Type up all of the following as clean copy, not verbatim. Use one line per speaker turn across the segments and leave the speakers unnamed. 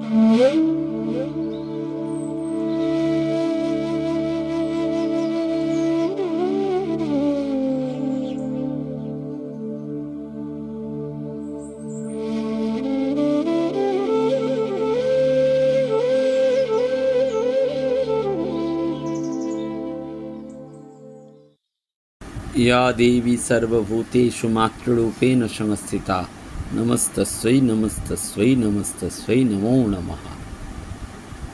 या देवी सर्वभूतेषु मातृरूपेण संस्थिता नमस्तस्यै नमस्तस्यै नमस्तस्यै नमो नमः।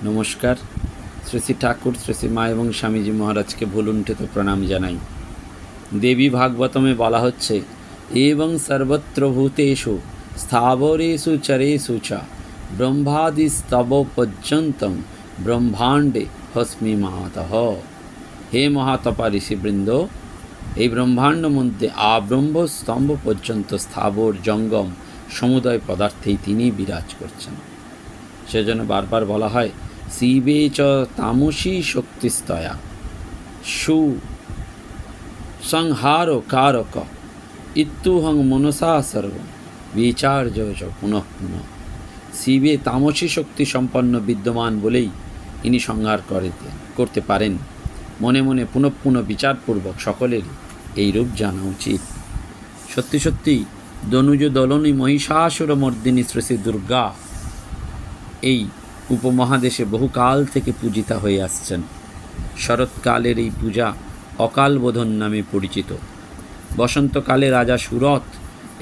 नमस्कार। श्री श्री ठाकुर श्री श्री मा एवं स्वामीजी महाराज के भूलुंठित प्रणाम जानाई। देवी भागवतमे बला हच्छे एवं सर्वत्र भूतेषु स्थावरेषु चरेषु च ब्रह्मादिस्तव पर्यन्तं ब्रह्मांडे हस्मि मातः। हे महातपा ऋषिवृंद, এই ব্রহ্মাণ্ড মধ্যে আব্রহ্ম স্তম্ভ পর্যন্ত স্থাবর জঙ্গম সমুদয় পদার্থেই তিনি বিরাজ করছেন। সেজন্য বারবার বলা হয় শিবে চ তামসী শক্তিস্তয়া সু সংহার কারক ইত্যুহং মনসা সর্ব বিচার্য চ পুনঃ পুনঃ। শিবে তামসী শক্তি সম্পন্ন বিদ্যমান বলেই ইনি সংহার করতে পারেন। মনে মনে পুনঃ পুনঃ বিচারপূর্বক সকলের এই রূপ জানা উচিত। সত্যি সত্যি দনুজ দলনী মহিষাসুর মর্দিনী শ্রী শ্রী দুর্গা এই উপমহাদেশে বহুকাল থেকে পূজিতা হয়ে আসছেন। শরৎকালের এই পূজা অকাল বোধন নামে পরিচিত। বসন্তকালে রাজা সুরথ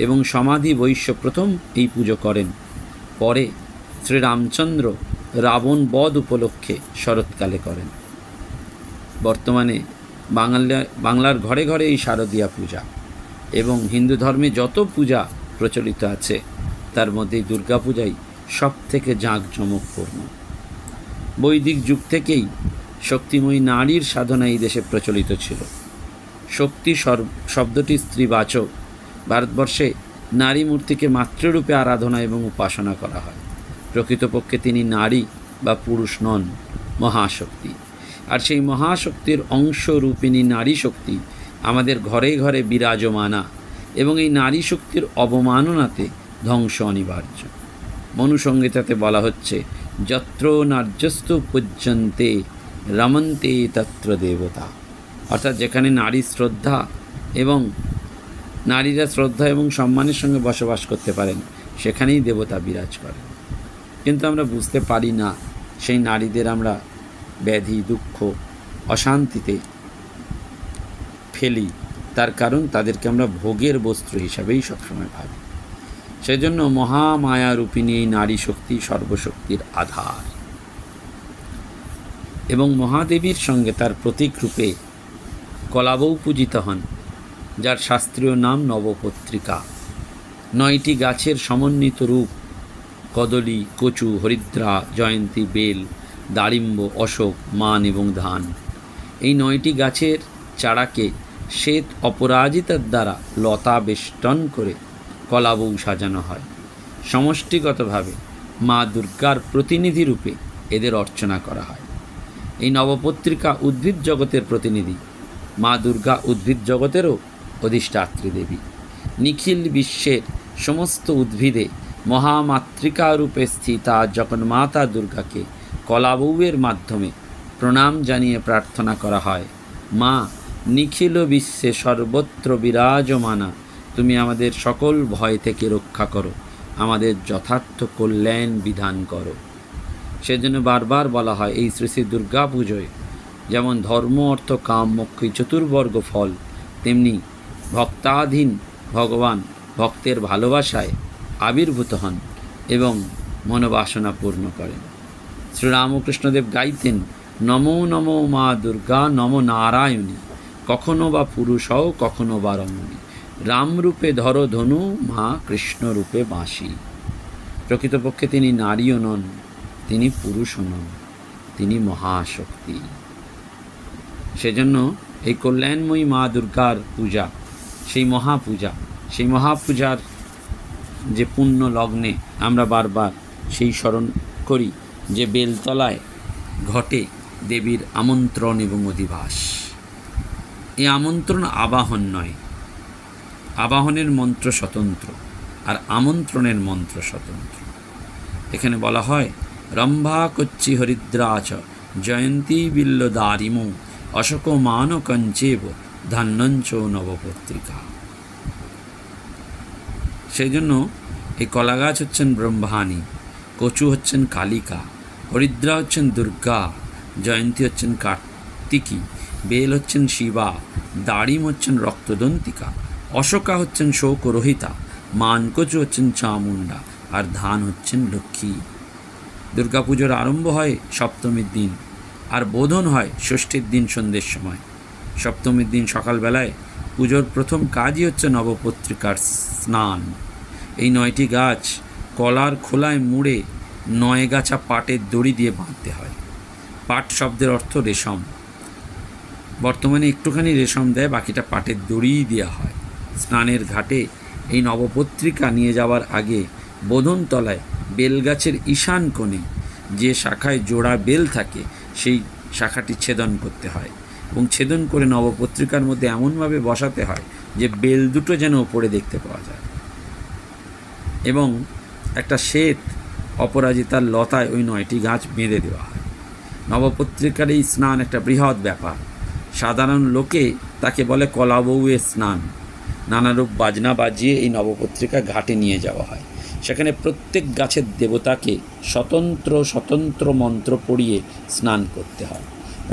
এবং সমাধি বৈশ্য প্রথম এই পুজো করেন। পরে শ্রীরামচন্দ্র রাবণ বধ উপলক্ষে শরৎকালে করেন। বর্তমানে বাংলার ঘরে ঘরে এই শারদীয়া পূজা এবং হিন্দু ধর্মে যত পূজা প্রচলিত আছে তার মধ্যে দুর্গা পূজাই সব থেকে জাঁকজমকপূর্ণ। বৈদিক যুগ থেকেই শক্তিময়ী নারীর সাধনা এই দেশে প্রচলিত ছিল। শক্তি শব্দটি স্ত্রীবাচক। ভারতবর্ষে নারী মূর্তিকে মাতৃরূপে আরাধনা এবং উপাসনা করা হয়। প্রকৃতপক্ষে তিনি নারী বা পুরুষ নন, মহাশক্তি। আর সেই মহাশক্তির অংশরূপিণী নারী শক্তি আমাদের ঘরে ঘরে বিরাজমানা এবং এই নারী শক্তির অবমাননাতে ধ্বংস অনিবার্য। মনুসংহিতাতে বলা হচ্ছে যত্র নার্যস্তু পূজ্যন্তে রমন্তে তত্র দেবতা। অর্থাৎ যেখানে নারী শ্রদ্ধা এবং নারীরা শ্রদ্ধা এবং সম্মানের সঙ্গে বসবাস করতে পারেন সেখানেই দেবতা বিরাজ করেন। কিন্তু আমরা বুঝতে পারি না সেই নারীদের আমরা ব্যাধি দুঃখ অশান্তিতে ফেলি। তার কারণ তাদেরকে আমরা ভোগের বস্ত্র হিসাবেই সবসময় ভাবি। সেজন্য মহামায়ারূপিণী এই নারী শক্তি সর্বশক্তির আধার এবং মহাদেবীর সঙ্গে তার প্রতীক রূপে কলাবউ পূজিত হন, যার শাস্ত্রীয় নাম নবপত্রিকা। 9টি গাছের সমন্বিত রূপ কদলী, কচু, হরিদ্রা, জয়ন্তী, বেল, দারিম্ব, অশোক, মান এবং ধান। এই 9টি গাছের চারাকে শ্বেত অপরাজিতার দ্বারা লতা বেষ্টন করে কলাবউ সাজানো হয়। সমষ্টিগতভাবে মা দুর্গার প্রতিনিধি রূপে এদের অর্চনা করা হয়। এই নবপত্রিকা উদ্ভিদ জগতের প্রতিনিধি। মা দুর্গা উদ্ভিদ জগতেরও অধিষ্ঠাত্রী দেবী। নিখিল বিশ্বের সমস্ত উদ্ভিদে মহামাতৃকা রূপে স্থিতা যখন মাতা দুর্গাকে কলাবউয়ের মাধ্যমে প্রণাম জানিয়ে প্রার্থনা করা হয়, মা নিখিল বিশ্বে সর্বত্র বিরাজমানা, তুমি আমাদের সকল ভয় থেকে রক্ষা করো, আমাদের যথার্থ কল্যাণ বিধান করো। সেজন্য বারবার বলা হয় এই শ্রী শ্রী দুর্গা পুজোয় যেমন ধর্ম অর্থ কাম মোক্ষ চতুর্বর্গ ফল, তেমনি ভক্তাধীন ভগবান ভক্তের ভালোবাসায় আবির্ভূত হন এবং মনোবাসনা পূর্ণ করেন। শ্রীরামকৃষ্ণদেব গাইতেন নমো নমো মা দুর্গা নমো নারায়ণী, কখনো বা পুরুষ হও কখনো বা রমণী, রামরূপে ধরো ধনু মা কৃষ্ণরূপে বাঁশি। প্রকৃতপক্ষে তিনি নারীও নন, তিনি পুরুষও নন, তিনি মহাশক্তি। সেজন্য এই কল্যাণময়ী মা দুর্গার পূজা, সেই মহাপূজার যে পুণ্য লগ্নে আমরা বারবার সেই স্মরণ করি যে বেলতলায় ঘটে দেবীর আমন্ত্রণ এবং অধিবাস। এই আমন্ত্রণ আবাহন নয়, আবাহনের মন্ত্র স্বতন্ত্র আর আমন্ত্রণের মন্ত্র স্বতন্ত্র। এখানে বলা হয় রম্ভা কচ্ছি হরিদ্রা চ জয়ন্তী বিল্লদারিমো অশোক মান কঞ্চেব ধান্যঞ্চ নবপত্রিকা। সেই জন্য এই কলা গাছ হচ্ছেন ব্রহ্মাণী, কচু হচ্ছেন কালিকা, হরিদ্রা হচ্ছেন দুর্গা, জয়ন্তী হচ্ছেন কার্তিকী, বেল হচ্ছেন শিবা, দাড়িম হচ্ছেন রক্তদন্তিকা, অশোকা হচ্ছেন শোকরহিতা, মানকচু হচ্ছেন চামুণ্ডা, আর ধান হচ্ছেন লক্ষ্মী। দুর্গাপুজোর আরম্ভ হয় সপ্তমীর দিন, আর বোধন হয় ষষ্ঠীর দিন সন্ধ্যের সময়। সপ্তমীর দিন সকালবেলায় পুজোর প্রথম কাজই হচ্ছে নবপত্রিকার স্নান। এই 9টি গাছ কলার খোলায় মুড়ে 9 গাছা পাটের দড়ি দিয়ে বাঁধতে হয়। পাট শব্দের অর্থ রেশম। বর্তমানে একটুখানি রেশম দেয়, বাকিটা পাটের দড়িই দেওয়া হয়। স্নানের ঘাটে এই নবপত্রিকা নিয়ে যাওয়ার আগে বোধনতলায় বেলগাছের ঈশান কোণে যে শাখায় জোড়া বেল থাকে সেই শাখাটি ছেদন করতে হয়, এবং ছেদন করে নবপত্রিকার মধ্যে এমনভাবে বসাতে হয় যে বেল দুটো যেন ওপরে দেখতে পাওয়া যায়, এবং একটা শ্বেত অপরাজিতার লতায় ওই 9টি গাছ বেঁধে দেওয়া হয়। নবপত্রিকার এই স্নান একটা বৃহৎ ব্যাপার। সাধারণ লোকে তাকে বলে কলা বউয়ের স্নান। নানারূপ বাজনা বাজিয়ে এই নবপত্রিকা ঘাটে নিয়ে যাওয়া হয়। সেখানে প্রত্যেক গাছের দেবতাকে স্বতন্ত্র স্বতন্ত্র মন্ত্র পড়িয়ে স্নান করতে হয়।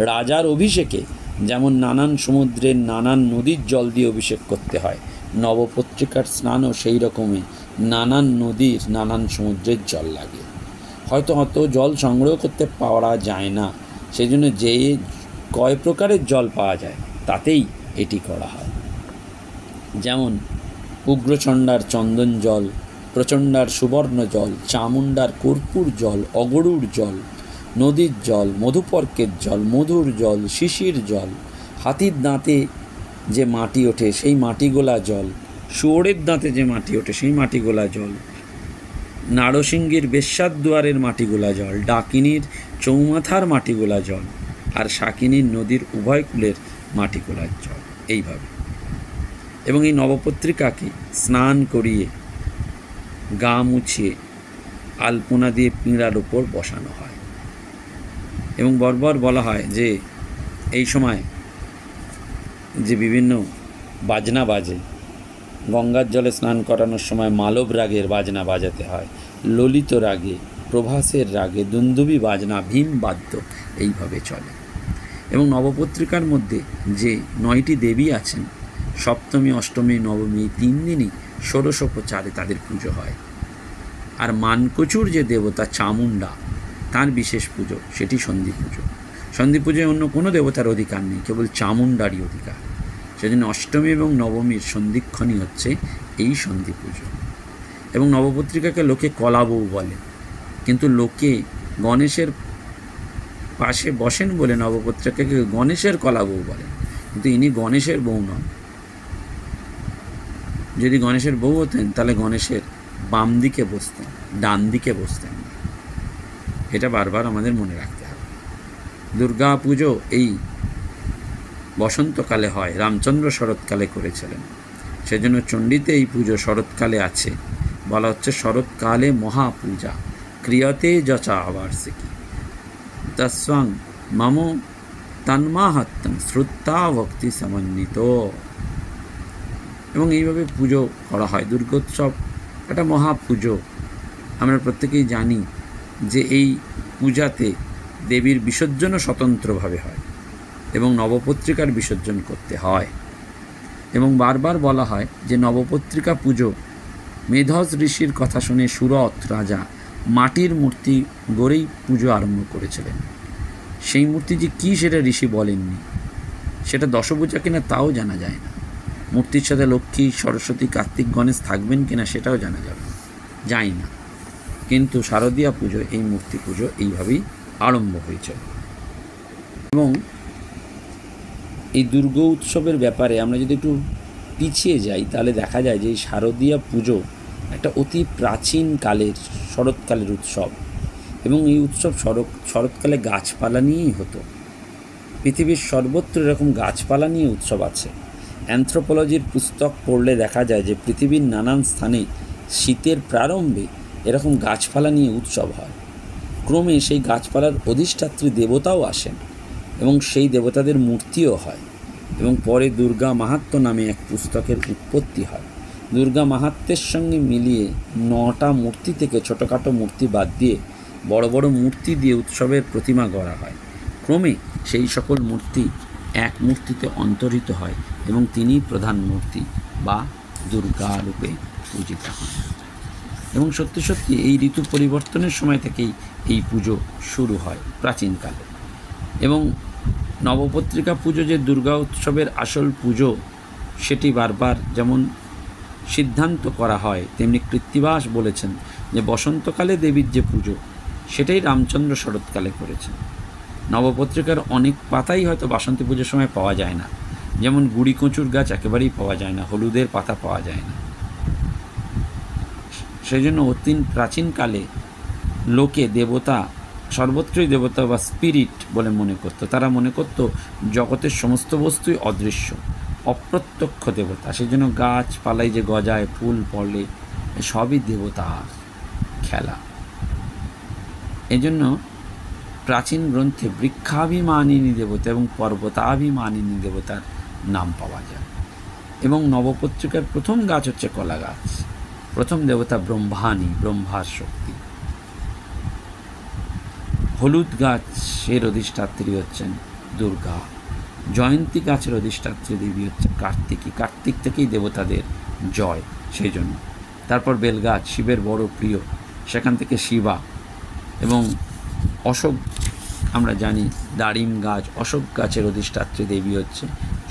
রাজার অভিষেকে যেমন নানান সমুদ্রের নানান নদীর জল দিয়ে অভিষেক করতে হয়, নবপত্রিকার স্নানও সেই রকমই নানান নদীর নানান সমুদ্রের জল লাগে। হয়তো অত জল সংগ্রহ করতে পারা যায় না, সেই জন্য যে কয় প্রকারের জল পাওয়া যায় তাতেই এটি করা হয়। যেমন উগ্রচণ্ডার চন্দন জল, প্রচণ্ডার সুবর্ণ জল, চামুণ্ডার কর্পূর জল, অগরুর জল, নদীর জল, মধুপর্কের জল, মধুর জল, শিশির জল, হাতির দাঁতে যে মাটি ওঠে সেই মাটিগোলা জল, শুয়োরের দাঁতে যে মাটি ওঠে সেই মাটিগোলা জল, নারসিংগীর বেশ্যার দুয়ারের মাটিগোলা জল, ডাকিনীর চৌমাথার মাটিগোলা জল, আর শাকিনীর নদীর উভয় কূলের মাটিগোলার জল। এইভাবে এবং এই নবপত্রিকাকে স্নান করিয়ে গা মুছিয়ে আলপনা দিয়ে পিঁড়ার ওপর বসানো হয়, এবং বর্বর বলা হয় যে এই সময় যে বিভিন্ন বাজনা বাজে, গঙ্গার জলে স্নান করানোর সময় মালব রাগের বাজনা বাজাতে হয়, ললিত রাগে, প্রভাসের রাগে দুন্দুবি বাজনা, ভীম বাদ্য এইভাবে চলে। এবং নবপত্রিকার মধ্যে যে 9টি দেবী আছেন, সপ্তমী, অষ্টমী, নবমী 3 দিনই ষোড়শোপচারে তাদের পুজো হয়। আর মানকচুর যে দেবতা চামুণ্ডা, তার বিশেষ পুজো, সেটি সন্ধি পুজো। সন্ধি পুজোয় অন্য কোনো দেবতার অধিকার নেই, কেবল চামুণ্ডারই অধিকার। সেজন্য অষ্টমী এবং নবমীর সন্ধিক্ষণই হচ্ছে এই সন্ধি পুজো। এবং নবপত্রিকাকে লোকে কলা বউ বলে, কিন্তু লোকে গণেশের পাশে বসেন বলে নবপত্রিকাকে গণেশের কলা বউ বলে, কিন্তু ইনি গণেশের বউ নন। যদি গণেশের বউ হতেন তাহলে গণেশের বাম দিকে বসতেন, ডান দিকে বসতেন না। এটা বারবার আমাদের মনে রাখতে হবে। দুর্গা পুজো এই বসন্তকালে হয়, রামচন্দ্র শরৎকালে করেছিলেন, সেজন্য চণ্ডীতে এই পুজো শরৎকালে আছে। বলা হচ্ছে শরৎকালে মহাপূজা ক্রিয়তে যচা বার্ষিকী তস্বাং মম তন্মাহাত্ম্যম শ্রুত্তা ভক্তি সমন্বিত। এবং এইভাবে পুজো করা হয়। দুর্গোৎসব একটা মহাপুজো। আমরা প্রত্যেকেই জানি যে এই পূজাতে দেবীর বিসর্জনও স্বতন্ত্রভাবে হয় এবং নবপত্রিকার বিসর্জন করতে হয়। এবং বারবার বলা হয় যে নবপত্রিকা পুজো মেধস ঋষির কথা শুনে সুরথ রাজা মাটির মূর্তি গড়েই পুজো আরম্ভ করেছিলেন। সেই মূর্তি যে কী সেটা ঋষি বলেননি, সেটা দশভূজা কিনা তাও জানা যায় না। মূর্তির সাথে লক্ষ্মী, সরস্বতী, কার্তিক, গণেশ থাকবেন কিনা সেটাও জানা যাবে যায় না। কিন্তু শারদীয়া পুজো, এই মূর্তি পুজো এইভাবেই আরম্ভ হয়েছিল। এবং এই দুর্গা উৎসবের ব্যাপারে আমরা যদি একটু পিছিয়ে যাই তাহলে দেখা যায় যে এই শারদীয়া পুজো একটা অতি প্রাচীন কালের শরৎকালের উৎসব। এবং এই উৎসব শরৎকালে গাছপালা নিয়েই হতো। পৃথিবীর সর্বত্র এরকম গাছপালা নিয়ে উৎসব আছে। অ্যানথ্রোপোলজির পুস্তক পড়লে দেখা যায় যে পৃথিবীর নানান স্থানে শীতের প্রারম্ভে এরকম গাছপালা নিয়ে উৎসব হয়। ক্রমে সেই গাছপালার অধিষ্ঠাত্রী দেবতাও আসেন এবং সেই দেবতাদের মূর্তিও হয় এবং পরে দুর্গা মাহাত্ম্য নামে এক পুস্তকের উৎপত্তি হয়। দুর্গা মাহাত্ম্যের সঙ্গে মিলিয়ে 9টা মূর্তি থেকে ছোটোখাটো মূর্তি বাদ দিয়ে বড় বড় মূর্তি দিয়ে উৎসবের প্রতিমা গড়া হয়। ক্রমে সেই সকল মূর্তি এক মূর্তিতে অন্তর্হিত হয় এবং তিনিই প্রধান মূর্তি বা দুর্গা রূপে পূজিত হন। এবং সত্যি সত্যি এই ঋতু পরিবর্তনের সময় থেকেই এই পুজো শুরু হয় প্রাচীনকালে। এবং নবপত্রিকা পুজো যে দুর্গা উৎসবের আসল পুজো, সেটি বারবার যেমন সিদ্ধান্ত করা হয়, তেমনি কৃত্তিবাস বলেছেন যে বসন্তকালে দেবীর যে পুজো, সেটাই রামচন্দ্র শরৎকালে করেছেন। নবপত্রিকার অনেক পাতাই হয়তো বাসন্তী পুজোর সময় পাওয়া যায় না, যেমন গুড়ি কচুর গাছ একেবারেই পাওয়া যায় না, হলুদের পাতা পাওয়া যায় না। সেই জন্য অতি প্রাচীনকালে লোকে দেবতা, সর্বত্রই দেবতা বা স্পিরিট বলে মনে করত। তারা মনে করত জগতের সমস্ত বস্তুই অদৃশ্য, অপ্রত্যক্ষ দেবতা। সেই জন্য গাছপালায় যে গজায়, ফুল ফলে, সবই দেবতার খেলা। এজন্য প্রাচীন গ্রন্থে বৃক্ষাভিমানিনী দেবতা এবং পর্বতাভিমানিনী দেবতার নাম পাওয়া যায়। এবং নবপত্রিকার প্রথম গাছ হচ্ছে কলা গাছ। প্রথম দেবতা ব্রহ্মাণী, ব্রহ্মার শক্তি। হলুদ গাছের অধিষ্ঠাত্রী হচ্ছেন দুর্গা। জয়ন্তী গাছের অধিষ্ঠাত্রী দেবী হচ্ছে কার্তিকী। কার্তিক থেকেই দেবতাদের জয়, সেই জন্য। তারপর বেলগাছ শিবের বড় প্রিয়, সেখান থেকে শিবা। এবং অশোক, আমরা জানি দারিম গাছ, অশোক গাছের অধিষ্ঠাত্রী দেবী হচ্ছে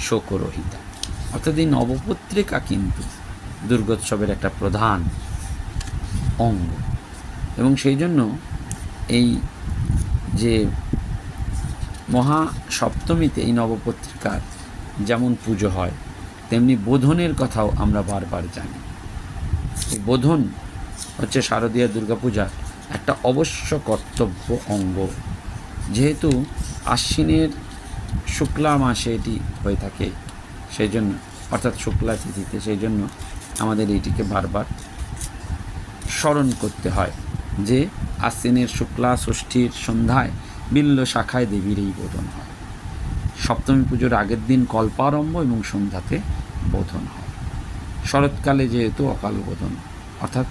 শোকরহিতা। অর্থাৎ এই নবপত্রিকা কিন্তু দুর্গোৎসবের একটা প্রধান অঙ্গ। এবং সেই জন্য এই যে মহা সপ্তমীতে এই নবপত্রিকার যেমন পুজো হয়, তেমনি বোধনের কথাও আমরা বারবার জানি। এই বোধন হচ্ছে শারদীয় দুর্গাপূজার একটা অবশ্য কর্তব্য অঙ্গ। যেহেতু আশ্বিনের শুক্লা মাসে এটি হয়ে থাকে, সেই জন্য, অর্থাৎ শুক্লা তিথিতে, সেই জন্য আমাদের এইটিকে বারবার স্মরণ করতে হয় যে আশ্বিনের শুক্লা ষষ্ঠীর সন্ধ্যায় বিল্ল শাখায় দেবীর এই বোধন হয়। সপ্তমী পুজোর আগের দিন কল্পারম্ভ এবং সন্ধ্যাতে বোধন হয়। শরৎকালে যেহেতু অকাল বোধন, অর্থাৎ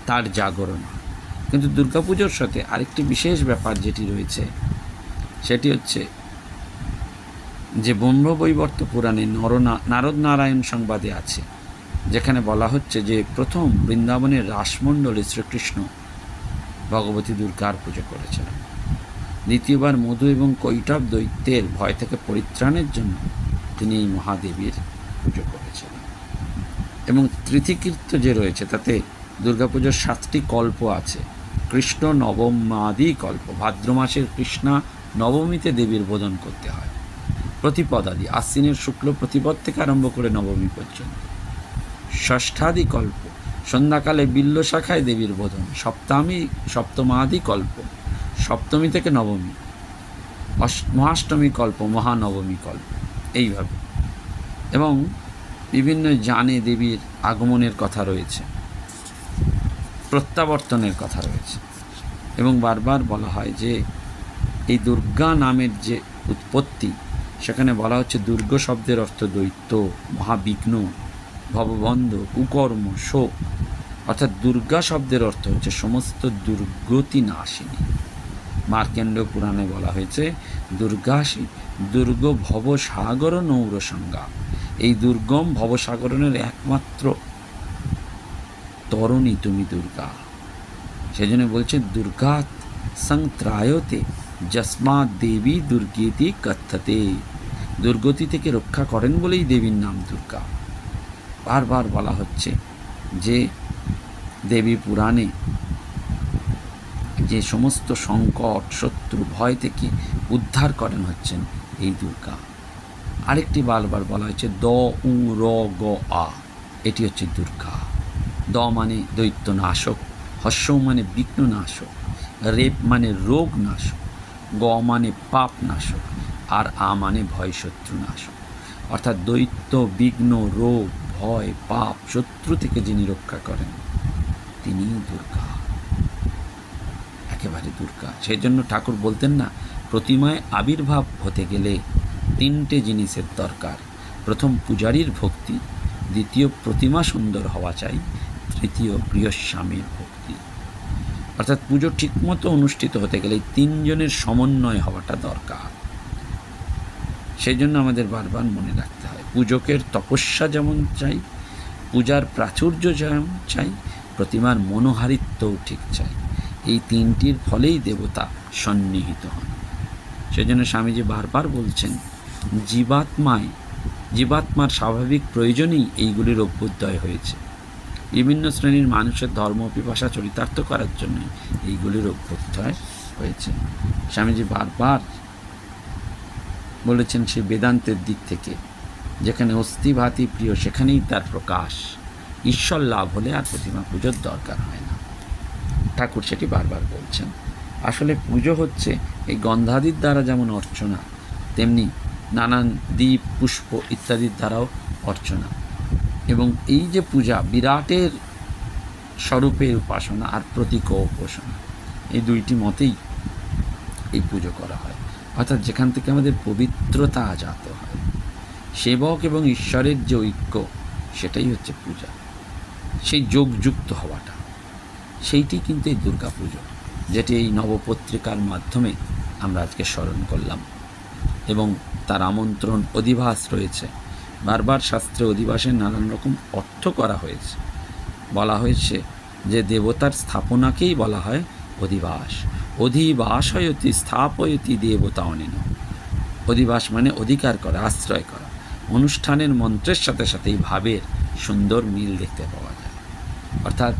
তার জাগরণ হয়। কিন্তু দুর্গাপুজোর সাথে আরেকটি বিশেষ ব্যাপার যেটি রয়েছে, সেটি হচ্ছে যে ব্রহ্মবৈবর্ত পুরাণে নারদ নারায়ণ সংবাদে আছে, যেখানে বলা হচ্ছে যে প্রথম বৃন্দাবনের রাসমণ্ডলে শ্রীকৃষ্ণ ভগবতী দুর্গার পুজো করেছিলেন। দ্বিতীয়বার মধু এবং কৈটব দৈত্যের ভয় থেকে পরিত্রাণের জন্য তিনি এই মহাদেবীর পুজো করেছিলেন। এবং তৃতীকীর্ত যে রয়েছে তাতে দুর্গাপুজোর 7টি কল্প আছে। কৃষ্ণ নবমাদি কল্প, ভাদ্র মাসের কৃষ্ণা নবমীতে দেবীর বোধন করতে হয়। প্রতিপদাদি, আশ্বিনের শুক্ল প্রতিপদ থেকে আরম্ভ করে নবমী পর্যন্ত। ষষ্ঠাদি কল্প, সন্ধ্যাকালে বিল্ল শাখায় দেবীর বোধন। সপ্তমাদি কল্প, সপ্তমী থেকে নবমী। মহাষ্টমী কল্প, মহানবমী কল্প, এইভাবে। এবং বিভিন্ন যানে দেবীর আগমনের কথা রয়েছে, প্রত্যাবর্তনের কথা রয়েছে। এবং বারবার বলা হয় যে এই দুর্গা নামের যে উৎপত্তি, সেখানে বলা হচ্ছে দুর্গ শব্দের অর্থ দৈত্য, মহাবিঘ্ন, ভববন্ধ, কুকর্ম, শোক। অর্থাৎ দুর্গা শব্দের অর্থ হচ্ছে সমস্ত দুর্গতি নাশিনী। মার্কেন্ড পুরাণে বলা হয়েছে দুর্গাসী দুর্গ ভবসাগর নৌরসংজ্ঞা। এই দুর্গম ভবসাগরণের একমাত্র তরণী তুমি দুর্গা। সেজন্য বলছে দুর্গাত সংত্রায়তে যস্মাৎ দেবী দুর্গেতি কথ্যতে। দুর্গতি থেকে রক্ষা করেন বলেই দেবীর নাম দুর্গা। বারবার বলা হচ্ছে যে দেবী পুরাণে যে সমস্ত সংকট, শত্রু, ভয় থেকে উদ্ধার করেন হচ্ছেন এই দুর্গা। আরেকটি বারবার বলা হচ্ছে দ উ র গ আ, এটি হচ্ছে দুর্গা। দ মানে দৈত্য নাশক, হস্য মানে বিঘ্ন নাশক, রেপ মানে রোগ নাশক, গ মানে পাপ নাশক, আর আ মানে ভয় শত্রু নাশক। অর্থাৎ দৈত্য, বিঘ্ন, রোগ, ভয়, পাপ, শত্রু থেকে যিনি রক্ষা করেন তিনি দুর্গা। একেবারে একেবারে দুর্গা। সেই জন্য ঠাকুর বলতেন না, প্রতিমায় আবির্ভাব হতে গেলে 3টে জিনিসের দরকার। প্রথম পূজারীর ভক্তি, দ্বিতীয় প্রতিমা সুন্দর হওয়া চাই, তৃতীয় প্রিয় স্বামীর ভক্তি। অর্থাৎ পুজো ঠিকমতো অনুষ্ঠিত হতে গেলে 3 জনের সমন্বয় হওয়াটা দরকার। সেই জন্য আমাদের বারবার মনে রাখতে হয়, পূজকের তপস্যা যেমন চাই, পূজার প্রাচুর্য যেমন চাই, প্রতিমার মনোহারিত্বও ঠিক চাই। এই 3টির ফলেই দেবতা সন্নিহিত হন। সেজন্য স্বামীজি বারবার বলছেন, জীবাত্মার স্বাভাবিক প্রয়োজনেই এইগুলির অভ্যুদয় হয়েছে। বিভিন্ন শ্রেণীর মানুষের ধর্ম পিপাসা চরিতার্থ করার জন্য এইগুলির অভ্যুদয় হয়েছে। স্বামীজি বারবার বলেছেন, সেই বেদান্তের দিক থেকে, যেখানে অস্থিভাতি প্রিয় সেখানেই তার প্রকাশ। ঈশ্বর লাভ হলে আর প্রতিমা পুজোর দরকার হয় না। ঠাকুর সেটি বারবার বলছেন। আসলে পুজো হচ্ছে এই গন্ধাদির দ্বারা যেমন অর্চনা, তেমনি নানান দ্বীপ পুষ্প ইত্যাদির দ্বারাও অর্চনা। এবং এই যে পূজা, বিরাটের স্বরূপের উপাসনা আর প্রতীক উপাসনা, এই 2টি মতেই এই পুজো করা হয়। অর্থাৎ যেখান থেকে আমাদের পবিত্রতা আজাত হয়, সেবক এবং ঈশ্বরের যে ঐক্য, সেটাই হচ্ছে পূজা। সেই যোগযুক্ত হওয়াটা, সেইটি কিন্তু এই দুর্গা পুজো, যেটি এই নবপত্রিকার মাধ্যমে আমরা আজকে স্মরণ করলাম। এবং তার আমন্ত্রণ অধিবাস রয়েছে। বারবার শাস্ত্রে অধিবাসের নানান রকম অর্থ করা হয়েছে। বলা হয়েছে যে দেবতার স্থাপনাকেই বলা হয় অধিবাস। অধিবাসয়তি স্থাপয়তি দেবতা অনিন। অধিবাস মানে অধিকার করা, আশ্রয় করা। অনুষ্ঠানের মন্ত্রের সাথে সাথে এই ভাবের সুন্দর মিল দেখতে পাওয়া যায়। অর্থাৎ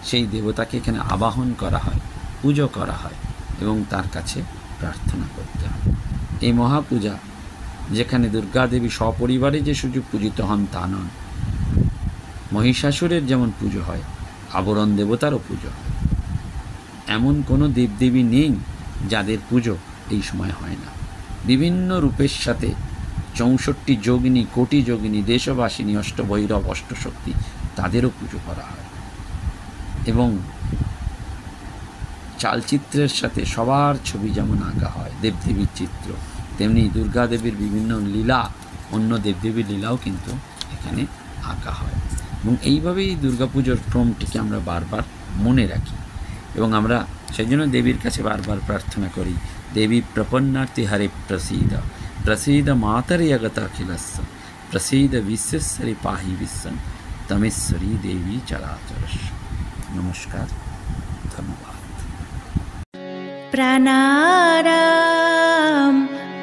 সেই দেবতাকে এখানে আবাহন করা হয়, পুজো করা হয় এবং তার কাছে প্রার্থনা করতে হয়। এই মহাপূজা, যেখানে দুর্গা দেবী সপরিবারে যে শুধু পূজিত হন তা নন, মহিষাসুরের যেমন পুজো হয়, আবরণ দেবতারও পুজো হয়। এমন কোনো দেবদেবী নেই যাদের পুজো এই সময় হয় না। বিভিন্ন রূপের সাথে 64 যোগিনী, কোটি যোগিনী, দেশবাসিনী, অষ্টভৈরব, অষ্টশক্তি, তাদেরও পুজো করা হয়। এবং চালচিত্রের সাথে সবার ছবি যেমন আঁকা হয়, দেবদেবীর চিত্র, তেমনি দুর্গা দেবীর বিভিন্ন লীলা, অন্য দেবদেবীর লীলাও কিন্তু এখানে আঁকা হয়। এবং এইভাবেই দুর্গাপুজোর ক্রমটিকে আমরা বারবার মনে রাখি। এবং আমরা সেই জন্য দেবীর কাছে বারবার প্রার্থনা করি, দেবী প্রপন্নার্থী হরে প্রসীদ, প্রসীদ মাতরে অগতাখিলস্য, প্রসীদ বিশ্বশ্বরী পাহি বিশ্বম, তমেশ্বরী দেবী চরাচরস্য। নমস্কার, ধন্যবাদ।
প্রাণারাম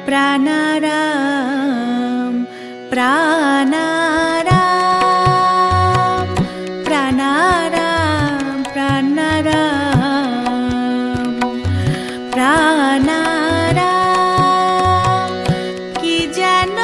প্রাণারাম প্রাণারাম প্রাণারাম প্রাণারাম প্রাণারাম কি যেন